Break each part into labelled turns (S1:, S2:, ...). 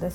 S1: 10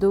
S1: 2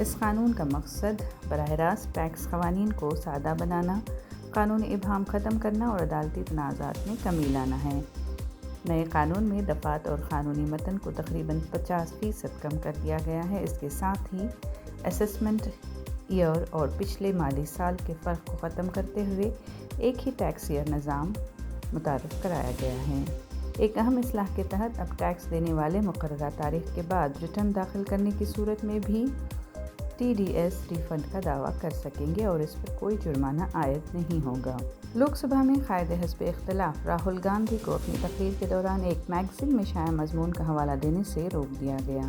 S1: اس قانون کا مقصد براہ راست ٹیکس قوانین کو سادہ بنانا، قانونی ابہام ختم کرنا اور عدالتی تنازعات میں کمی لانا ہے۔ نئے قانون میں دفعات اور قانونی متن کو تقریباً 50% کم کر دیا گیا ہے۔ اس کے ساتھ ہی اسسمنٹ ایئر اور پچھلے مالی سال کے فرق کو ختم کرتے ہوئے ایک ہی ٹیکس ایئر نظام متعارف کرایا گیا ہے۔ ایک اہم اصلاح کے تحت اب ٹیکس دینے والے مقررہ تاریخ کے بعد ریٹرن داخل کرنے کی صورت میں بھی ٹی ڈی ایس ری فنڈ کا دعویٰ کر سکیں گے اور اس پر کوئی جرمانہ عائد نہیں ہوگا۔ لوک سبھا میں قائد حزب اختلاف راہل گاندھی کو اپنی تقریر کے دوران ایک میگزین میں شائع مضمون کا حوالہ دینے سے روک دیا گیا۔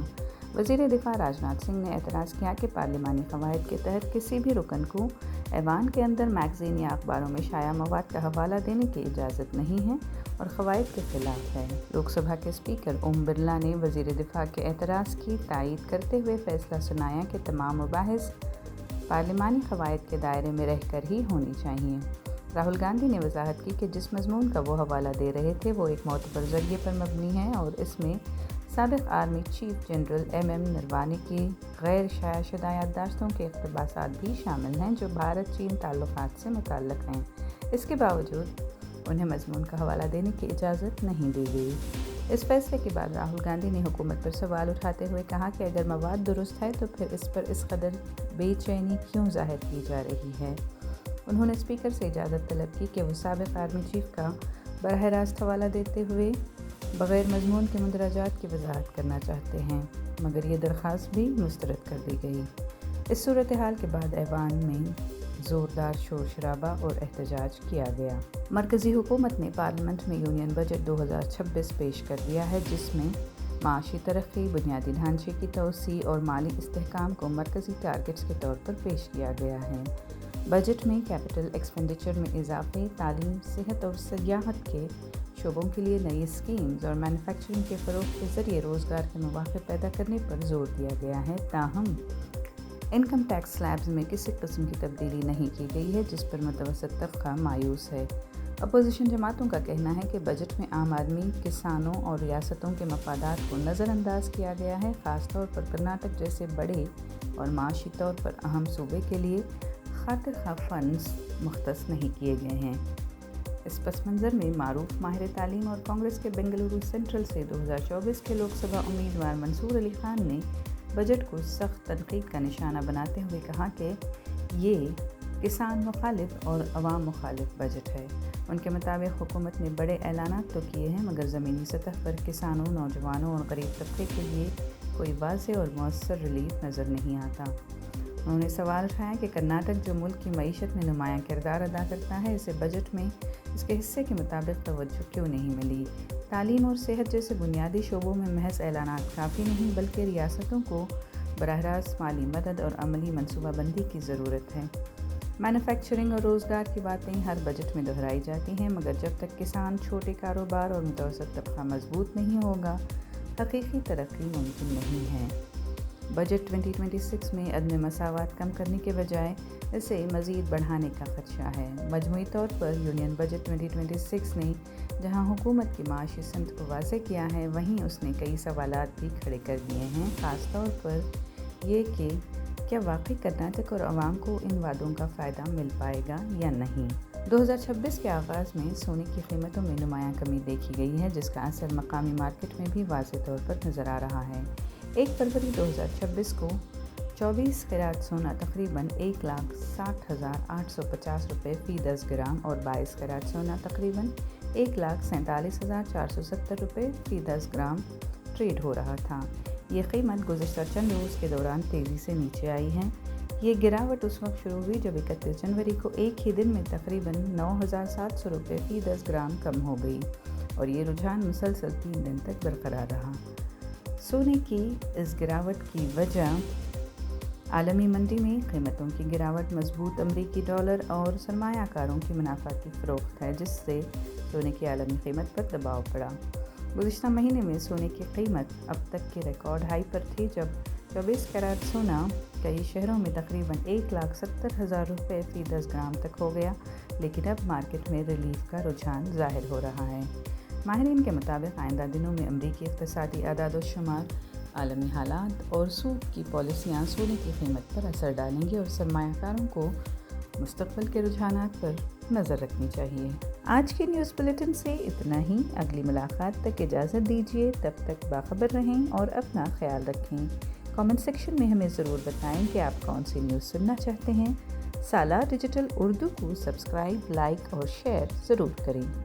S1: وزیر دفاع راج ناتھ سنگھ نے اعتراض کیا کہ پارلیمانی قواعد کے تحت کسی بھی رکن کو ایوان کے اندر میگزین یا اخباروں میں شائع مواد کا حوالہ دینے کی اجازت نہیں ہے اور قواعد کے خلاف ہے۔ لوک سبھا کے اسپیکر اوم برلا نے وزیر دفاع کے اعتراض کی تائید کرتے ہوئے فیصلہ سنایا کہ تمام مباحث پارلیمانی قواعد کے دائرے میں رہ کر ہی ہونی چاہیے۔ راہل گاندھی نے وضاحت کی کہ جس مضمون کا وہ حوالہ دے رہے تھے وہ ایک معتبر ذریعے پر مبنی ہے اور اس میں سابق army chief general M Naravane کی غیر شائع شدہ یادداشتوں کے اقتباسات بھی شامل ہیں جو بھارت چین تعلقات سے متعلق ہیں۔ اس کے باوجود انہیں مضمون کا حوالہ دینے کی اجازت نہیں دی گئی۔ اس فیصلے کے بعد راہل گاندھی نے حکومت پر سوال اٹھاتے ہوئے کہا کہ اگر مواد درست ہے تو پھر اس پر اس قدر بے چینی کیوں ظاہر کی جا رہی ہے۔ انہوں نے اسپیکر سے اجازت طلب کی کہ وہ سابق آرمی چیف کا براہ راست حوالہ دیتے ہوئے بغیر مضمون کے مندرجات کی وضاحت کرنا چاہتے ہیں، مگر یہ درخواست بھی مسترد کر دی گئی۔ اس صورتحال کے بعد ایوان میں زوردار شور شرابہ اور احتجاج کیا گیا۔ مرکزی حکومت نے پارلیمنٹ میں یونین بجٹ 2026 پیش کر دیا ہے جس میں معاشی ترقی، بنیادی ڈھانچے کی توسیع اور مالی استحکام کو مرکزی ٹارگٹس کے طور پر پیش کیا گیا ہے۔ بجٹ میں کیپٹل ایکسپینڈیچر میں اضافے، تعلیم، صحت اور سیاحت کے شعبوں کے لیے نئی اسکیمز اور مینوفیکچرنگ کے فروغ کے ذریعے روزگار کے مواقع پیدا کرنے پر زور دیا گیا ہے۔ تاہم انکم ٹیکس سلیبز میں کسی قسم کی تبدیلی نہیں کی گئی ہے جس پر متوسط طبقہ مایوس ہے۔ اپوزیشن جماعتوں کا کہنا ہے کہ بجٹ میں عام آدمی، کسانوں اور ریاستوں کے مفادات کو نظر انداز کیا گیا ہے، خاص طور پر کرناٹک جیسے بڑے اور معاشی طور پر اہم صوبے کے لیے خاطر خواہ فنڈز مختص نہیں کیے گئے ہیں۔ اس پس منظر میں معروف ماہر تعلیم اور کانگریس کے بنگلورو سینٹرل سے 2024 کے لوک سبھا امیدوار منصور علی خان نے بجٹ کو سخت تنقید کا نشانہ بناتے ہوئے کہا کہ یہ کسان مخالف اور عوام مخالف بجٹ ہے۔ ان کے مطابق حکومت نے بڑے اعلانات تو کیے ہیں مگر زمینی سطح پر کسانوں، نوجوانوں اور غریب طبقے کے لیے کوئی واضح اور مؤثر ریلیف نظر نہیں آتا۔ انہوں نے سوال اٹھایا کہ کرناٹک جو ملک کی معیشت میں نمایاں کردار ادا کرتا ہے، اسے بجٹ میں اس کے حصے کے مطابق توجہ کیوں نہیں ملی۔ تعلیم اور صحت جیسے بنیادی شعبوں میں محض اعلانات کافی نہیں بلکہ ریاستوں کو براہ راست مالی مدد اور عملی منصوبہ بندی کی ضرورت ہے۔ مینوفیکچرنگ اور روزگار کی باتیں ہر بجٹ میں دہرائی جاتی ہیں مگر جب تک کسان، چھوٹے کاروبار اور متوسط طبقہ مضبوط نہیں ہوگا، حقیقی ترقی ممکن نہیں ہے۔ بجٹ 2026 میں عدم مساوات کم کرنے کے بجائے اسے مزید بڑھانے کا خدشہ ہے۔ مجموعی طور پر یونین بجٹ 2026 نے جہاں حکومت کی معاشی سمت کو واضح کیا ہے وہیں اس نے کئی سوالات بھی کھڑے کر دیے ہیں، خاص طور پر یہ کہ کیا واقعی کرناٹک اور عوام کو ان وعدوں کا فائدہ مل پائے گا یا نہیں۔ 2026 کے آغاز میں سونے کی قیمتوں میں نمایاں کمی دیکھی گئی ہے جس کا اثر مقامی مارکیٹ میں بھی واضح طور پر نظر آ رہا ہے۔ 1 فروری 2026 کو 24 قیرات سونا تقریباً 1,60,850 روپے فی 10 گرام اور 22 قیرات سونا تقریباً 1,47,470 روپے فی 10 گرام ٹریڈ ہو رہا تھا۔ یہ قیمت گزشتہ چند روز کے دوران تیزی سے نیچے آئی ہے۔ یہ گراوٹ اس وقت شروع ہوئی جب 31 جنوری کو ایک ہی دن میں تقریباً 9,700 روپے فی 10 گرام کم ہو گئی اور یہ رجحان مسلسل 3 دن تک برقرار رہا۔ سونے کی اس گراوٹ کی وجہ عالمی منڈی میں قیمتوں کی گراوٹ، مضبوط امریکی ڈالر اور سرمایہ کاروں کی منافع کی فروخت ہے جس سے سونے کی عالمی قیمت پر دباؤ پڑا۔ گزشتہ مہینے میں سونے کی قیمت اب تک کے ریکارڈ ہائی پر تھی جب 24 کیرات سونا کئی شہروں میں تقریباً 1,70,000 روپے فی 10 گرام تک ہو گیا، لیکن اب مارکیٹ میں ریلیف کا رجحان ظاہر ہو رہا ہے۔ ماہرین کے مطابق آئندہ دنوں میں امریکی اقتصادی اعداد و شمار عالمی حالات اور سود کی پالیسیاں سونے کی قیمت پر اثر ڈالیں گی اور سرمایہ کاروں کو مستقبل کے رجحانات پر نظر رکھنی چاہیے۔ آج کے نیوز بلیٹن سے اتنا ہی۔ اگلی ملاقات تک اجازت دیجیے، تب تک باخبر رہیں اور اپنا خیال رکھیں۔ کامنٹ سیکشن میں ہمیں ضرور بتائیں کہ آپ کون سی نیوز سننا چاہتے ہیں۔ سالار ڈیجیٹل اردو کو سبسکرائب، لائک اور شیئر ضرور کریں۔